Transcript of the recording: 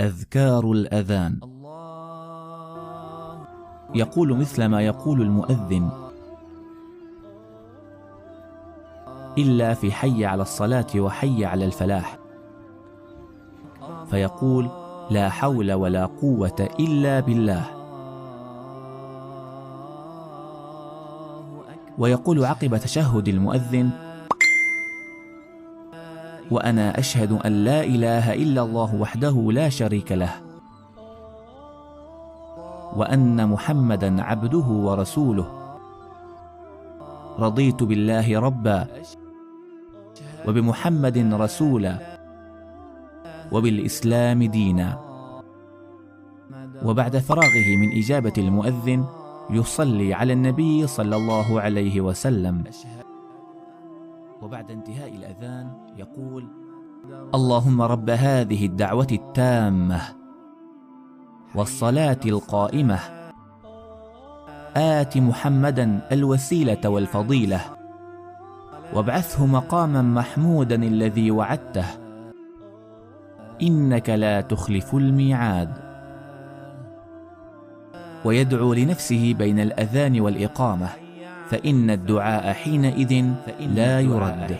أذكار الأذان. يقول مثل ما يقول المؤذن، إلا في حي على الصلاة وحي على الفلاح، فيقول: لا حول ولا قوة إلا بالله. ويقول عقب تشهد المؤذن: وأنا أشهد أن لا إله إلا الله وحده لا شريك له، وأن محمدا عبده ورسوله، رضيت بالله ربا، وبمحمد رسولا، وبالإسلام دينا. وبعد فراغه من إجابة المؤذن يصلي على النبي صلى الله عليه وسلم. وبعد انتهاء الأذان يقول: اللهم رب هذه الدعوة التامة والصلاة القائمة، آت محمدا الوسيلة والفضيلة، وابعثه مقاما محمودا الذي وعدته، إنك لا تخلف الميعاد. ويدعو لنفسه بين الأذان والإقامة، فإن الدعاء حينئذ لا يرد.